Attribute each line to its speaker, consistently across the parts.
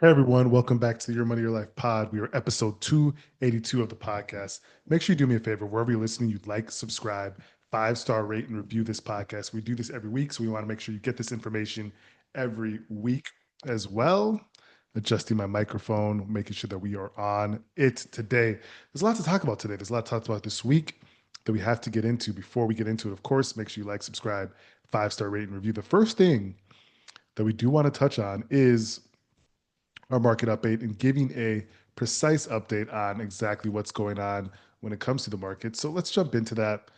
Speaker 1: Hey everyone, welcome back to the Your Money Your Life pod. We are episode 282 of the podcast. Make sure you do me a favor, wherever you're listening, you'd like, subscribe, five-star rate, and review this podcast. We do this every week, so we want to make sure you get this information every week as well. Adjusting my microphone, making sure that we are on it today. There's a lot to talk about today. There's a lot to talk about this week that we have to get into. Before we get into it, of course, make sure you like, subscribe, five-star rate, and review. The first thing that we do want to touch on is our market update and giving a precise update on exactly what's going on when it comes to the market. So let's jump into that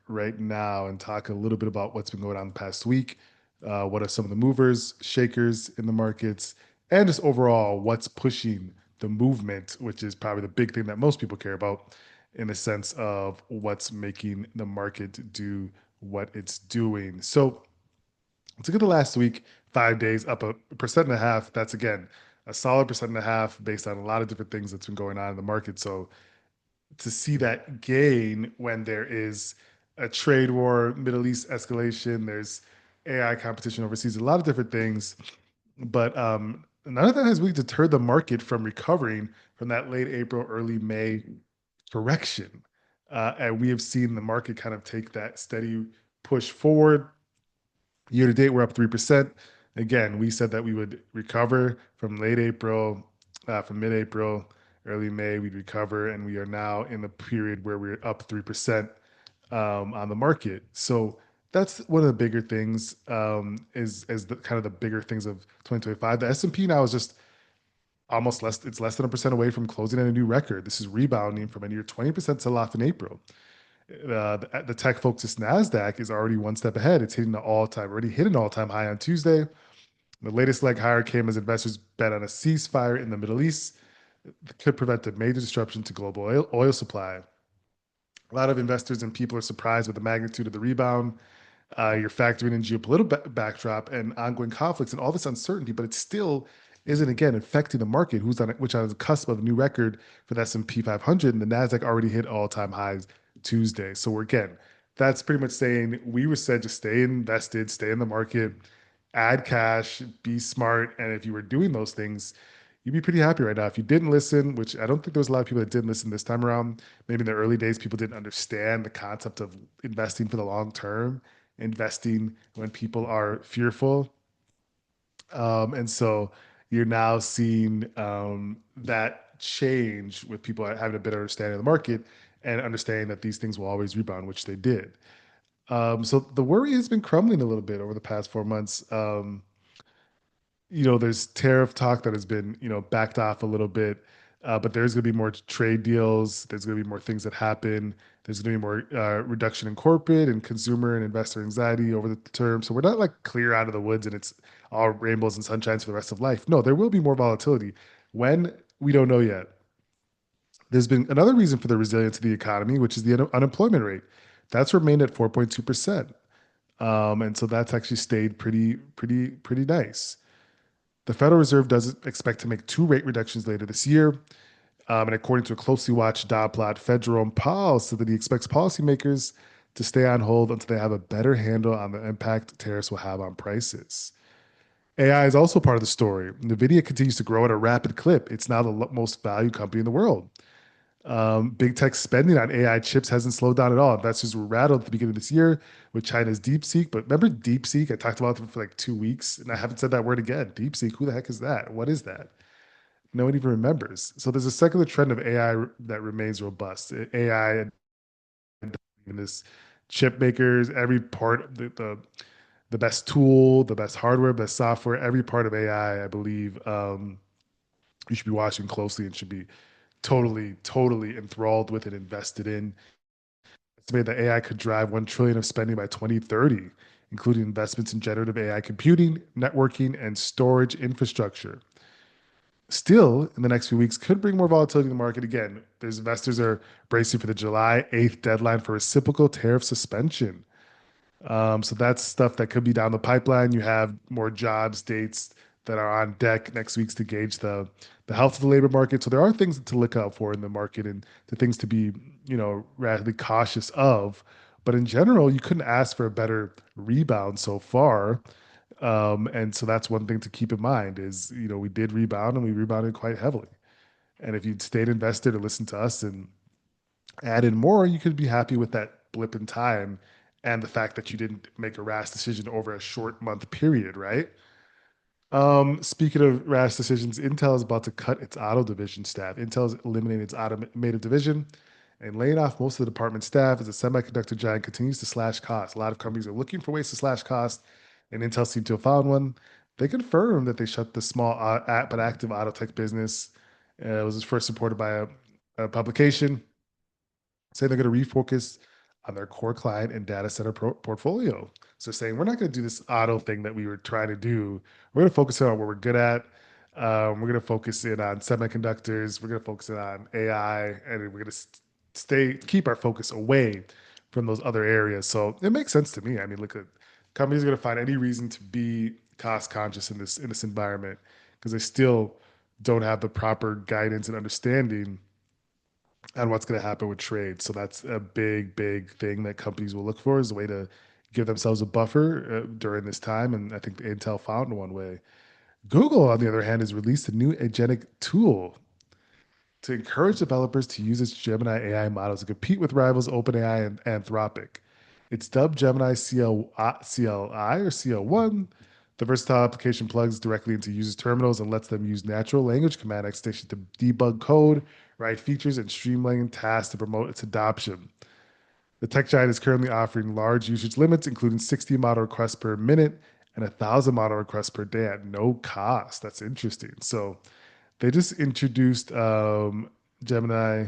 Speaker 1: right now and talk a little bit about what's been going on the past week. What are some of the movers, shakers in the markets, and just overall what's pushing the movement, which is probably the big thing that most people care about in the sense of what's making the market do what it's doing. So let's look at the last week, 5 days, up a percent and a half. That's again a solid percent and a half based on a lot of different things that's been going on in the market. So to see that gain when there is a trade war, Middle East escalation, there's AI competition overseas, a lot of different things, but none of that has really deterred the market from recovering from that late April, early May correction. And we have seen the market kind of take that steady push forward. Year to date, we're up 3%. Again, we said that we would recover from late April, from mid April, early May, we'd recover. And we are now in the period where we're up 3% on the market. So that's one of the bigger things, is the kind of the bigger things of 2025. The S&P now is just almost less, it's less than a percent away from closing at a new record. This is rebounding from a near 20% sell off in April. The tech focused Nasdaq is already one step ahead. It's hitting the already hit an all-time high on Tuesday. The latest leg higher came as investors bet on a ceasefire in the Middle East that could prevent a major disruption to global oil supply. A lot of investors and people are surprised with the magnitude of the rebound. You're factoring in geopolitical backdrop and ongoing conflicts and all this uncertainty, but it still isn't again affecting the market, which on the cusp of a new record for the S&P 500, and the Nasdaq already hit all-time highs Tuesday. So we're again, that's pretty much saying we were said to stay invested, stay in the market, add cash, be smart, and if you were doing those things, you'd be pretty happy right now. If you didn't listen, which I don't think there was a lot of people that didn't listen this time around, maybe in the early days, people didn't understand the concept of investing for the long term, investing when people are fearful. And so you're now seeing that change with people having a better understanding of the market and understanding that these things will always rebound, which they did. So the worry has been crumbling a little bit over the past 4 months. There's tariff talk that has been, backed off a little bit, but there's going to be more trade deals. There's going to be more things that happen. There's going to be more reduction in corporate and consumer and investor anxiety over the term. So we're not like clear out of the woods and it's all rainbows and sunshines for the rest of life. No, there will be more volatility. When we don't know yet. There's been another reason for the resilience of the economy, which is the unemployment rate. That's remained at 4.2%. And so that's actually stayed pretty nice. The Federal Reserve does expect to make two rate reductions later this year. And according to a closely watched dot plot, Fed Jerome Powell said that he expects policymakers to stay on hold until they have a better handle on the impact tariffs will have on prices. AI is also part of the story. NVIDIA continues to grow at a rapid clip. It's now the most valued company in the world. Big tech spending on AI chips hasn't slowed down at all. Investors were rattled at the beginning of this year with China's DeepSeek. But remember DeepSeek? I talked about it for like 2 weeks and I haven't said that word again. DeepSeek, who the heck is that? What is that? No one even remembers. So there's a secular trend of AI that remains robust. AI and this chip makers, every part, the best tool, the best hardware, best software, every part of AI, I believe you should be watching closely and should be totally enthralled with and invested in. Estimated that AI could drive 1 trillion of spending by 2030, including investments in generative AI computing, networking, and storage infrastructure. Still, in the next few weeks, could bring more volatility in the market again. There's investors are bracing for the July 8th deadline for reciprocal tariff suspension. So that's stuff that could be down the pipeline. You have more jobs dates that are on deck next week to gauge the health of the labor market. So there are things to look out for in the market and the things to be, radically cautious of. But in general, you couldn't ask for a better rebound so far. And so that's one thing to keep in mind is, we did rebound and we rebounded quite heavily. And if you'd stayed invested or listened to us and added more, you could be happy with that blip in time and the fact that you didn't make a rash decision over a short month period, right? Speaking of rash decisions, Intel is about to cut its auto division staff. Intel is eliminating its automotive division and laying off most of the department staff as the semiconductor giant continues to slash costs. A lot of companies are looking for ways to slash costs, and Intel seemed to have found one. They confirmed that they shut the small but active auto tech business. It was first supported by a publication saying they're going to refocus on their core client and data center portfolio. So saying we're not going to do this auto thing that we were trying to do. We're going to focus on what we're good at. We're going to focus in on semiconductors. We're going to focus in on AI, and we're going to keep our focus away from those other areas. So it makes sense to me. I mean, look at companies are going to find any reason to be cost conscious in this environment because they still don't have the proper guidance and understanding on what's going to happen with trade. So that's a big, big thing that companies will look for as a way to give themselves a buffer during this time. And I think Intel found one way. Google, on the other hand, has released a new agentic tool to encourage developers to use its Gemini AI models to compete with rivals OpenAI and Anthropic. It's dubbed Gemini CLI or CL1. The versatile application plugs directly into users' terminals and lets them use natural language command extension to debug code, write features, and streamline tasks to promote its adoption. The tech giant is currently offering large usage limits, including 60 model requests per minute and 1,000 model requests per day at no cost. That's interesting. So they just introduced Gemini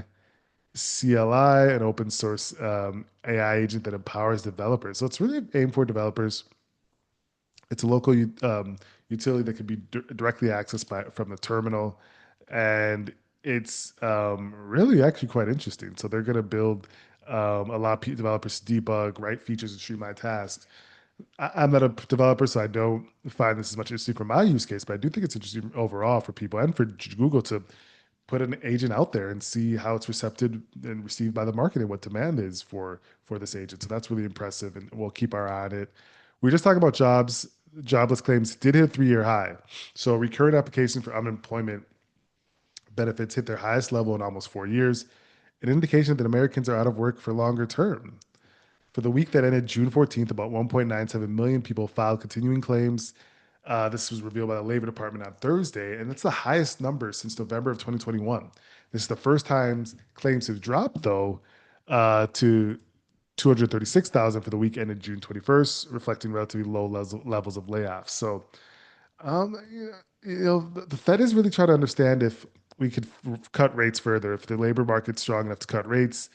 Speaker 1: CLI, an open source AI agent that empowers developers. So it's really aimed for developers. It's a local utility that can be directly accessed from the terminal, and it's really actually quite interesting. So they're going to build allow developers to debug, write features, and streamline tasks. I'm not a developer, so I don't find this as much interesting for my use case, but I do think it's interesting overall for people and for Google to put an agent out there and see how it's receptive and received by the market and what demand is for this agent. So that's really impressive, and we'll keep our eye on it. We are just talking about jobs. Jobless claims did hit a 3-year high. So recurrent applications for unemployment benefits hit their highest level in almost 4 years, an indication that Americans are out of work for longer term. For the week that ended June 14th, about 1.97 million people filed continuing claims. This was revealed by the Labor Department on Thursday, and it's the highest number since November of 2021. This is the first time claims have dropped, though, to 236,000 for the week ended June 21st, reflecting relatively low levels of layoffs. So, um, the Fed is really trying to understand if we could cut rates further, if the labor market's strong enough to cut rates.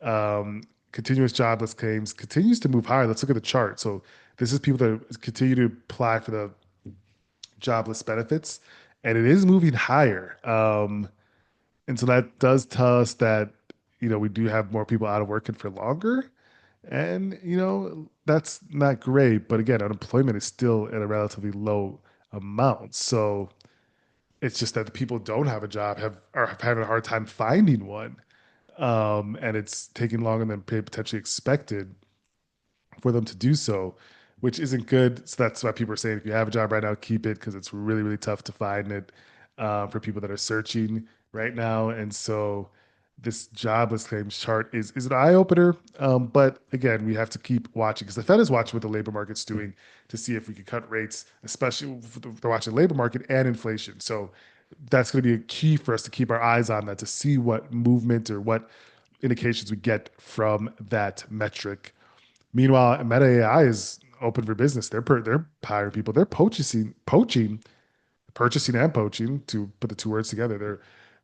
Speaker 1: um, Continuous jobless claims continues to move higher. Let's look at the chart. So this is people that continue to apply for the jobless benefits, and it is moving higher. And so that does tell us that we do have more people out of work and for longer, and that's not great. But again, unemployment is still at a relatively low amount. So it's just that the people who don't have a job are having a hard time finding one, and it's taking longer than potentially expected for them to do so, which isn't good. So that's why people are saying if you have a job right now, keep it because it's really, really tough to find it for people that are searching right now. And so this jobless claims chart is an eye opener. But again, we have to keep watching because the Fed is watching what the labor market's doing to see if we can cut rates, especially if they're watching the labor market and inflation. So that's going to be a key for us to keep our eyes on that to see what movement or what indications we get from that metric. Meanwhile, Meta AI is open for business. They're hiring people. They're purchasing and poaching to put the two words together. They're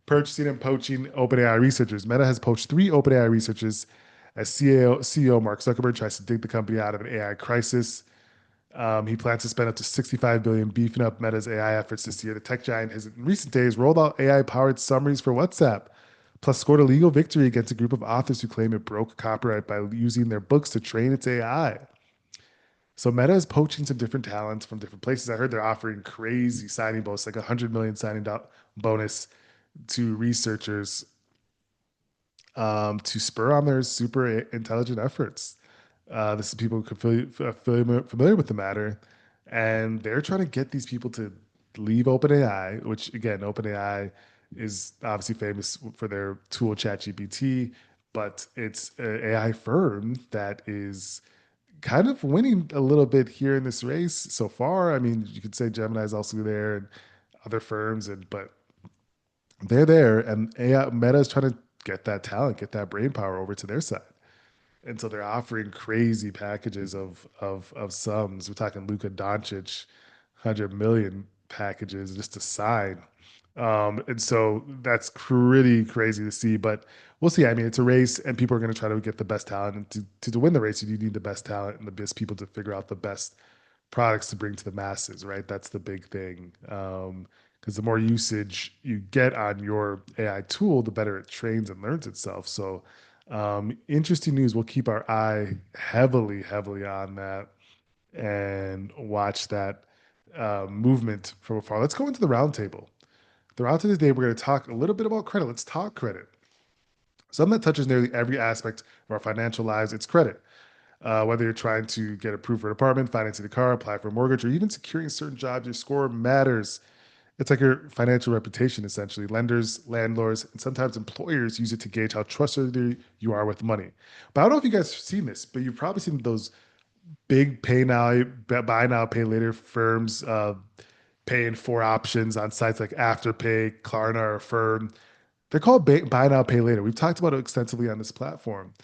Speaker 1: purchasing and poaching OpenAI researchers. Meta has poached 3 OpenAI researchers as CEO Mark Zuckerberg tries to dig the company out of an AI crisis. He plans to spend up to 65 billion beefing up Meta's AI efforts this year. The tech giant has in recent days rolled out AI-powered summaries for WhatsApp, plus scored a legal victory against a group of authors who claim it broke copyright by using their books to train its AI. So Meta is poaching some different talents from different places. I heard they're offering crazy signing bonus, like 100 million signing bonus to researchers to spur on their super intelligent efforts. This is people familiar with the matter, and they're trying to get these people to leave OpenAI, which again, OpenAI is obviously famous for their tool ChatGPT, but it's an AI firm that is kind of winning a little bit here in this race so far. I mean, you could say Gemini is also there and other firms, and but they're there, and AI Meta is trying to get that talent, get that brain power over to their side. And so they're offering crazy packages of sums. We're talking Luka Doncic, 100 million packages just to sign. And so that's pretty crazy to see, but we'll see. I mean, it's a race, and people are going to try to get the best talent. And to win the race, you need the best talent and the best people to figure out the best products to bring to the masses, right? That's the big thing. Because the more usage you get on your AI tool, the better it trains and learns itself. So, interesting news. We'll keep our eye heavily, heavily on that and watch that movement from afar. Let's go into the roundtable. The roundtable today, we're going to talk a little bit about credit. Let's talk credit. Something that touches nearly every aspect of our financial lives. It's credit. Whether you're trying to get approved for an apartment, financing a car, apply for a mortgage, or even securing certain jobs, your score matters. It's like your financial reputation, essentially. Lenders, landlords, and sometimes employers use it to gauge how trustworthy you are with money. But I don't know if you guys have seen this, but you've probably seen those big pay now, buy now, pay later firms paying for options on sites like Afterpay, Klarna, or Affirm. They're called buy now, pay later. We've talked about it extensively on this platform.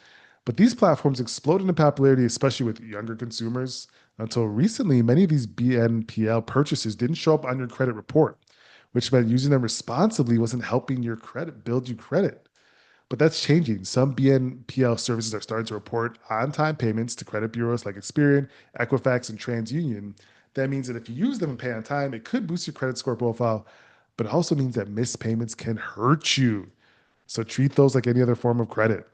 Speaker 1: But these platforms exploded in popularity, especially with younger consumers. Until recently, many of these BNPL purchases didn't show up on your credit report, which meant using them responsibly wasn't helping your credit build you credit. But that's changing. Some BNPL services are starting to report on time payments to credit bureaus like Experian, Equifax, and TransUnion. That means that if you use them and pay on time, it could boost your credit score profile, but it also means that missed payments can hurt you. So treat those like any other form of credit.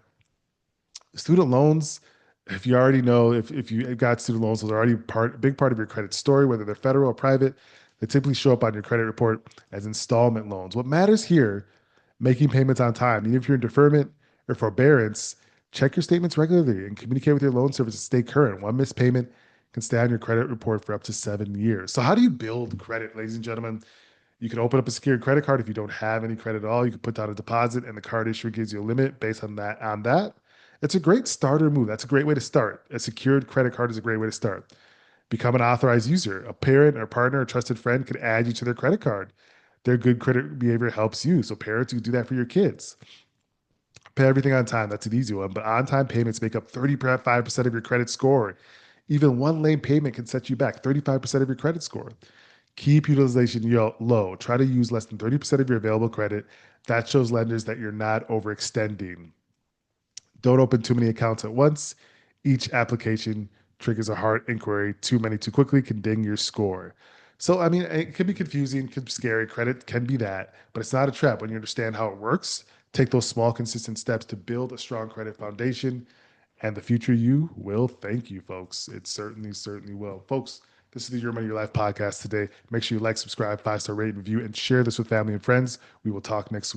Speaker 1: Student loans, if you already know, if you got student loans, those are already big part of your credit story, whether they're federal or private. They typically show up on your credit report as installment loans. What matters here, making payments on time. Even if you're in deferment or forbearance, check your statements regularly and communicate with your loan service to stay current. One missed payment can stay on your credit report for up to 7 years. So how do you build credit, ladies and gentlemen? You can open up a secured credit card if you don't have any credit at all. You can put down a deposit, and the card issuer gives you a limit based on that. It's a great starter move. That's a great way to start. A secured credit card is a great way to start. Become an authorized user. A parent or partner or trusted friend could add you to their credit card. Their good credit behavior helps you. So parents who do that for your kids. Pay everything on time. That's an easy one. But on time payments make up 35% of your credit score. Even one late payment can set you back 35% of your credit score. Keep utilization low. Try to use less than 30% of your available credit. That shows lenders that you're not overextending. Don't open too many accounts at once. Each application triggers a hard inquiry. Too many too quickly can ding your score. So, I mean, it can be confusing, can be scary. Credit can be that, but it's not a trap when you understand how it works. Take those small, consistent steps to build a strong credit foundation, and the future you will thank you, folks. It certainly, certainly will. Folks, this is the Your Money, Your Life podcast today. Make sure you like, subscribe, 5-star rate, review, and share this with family and friends. We will talk next week.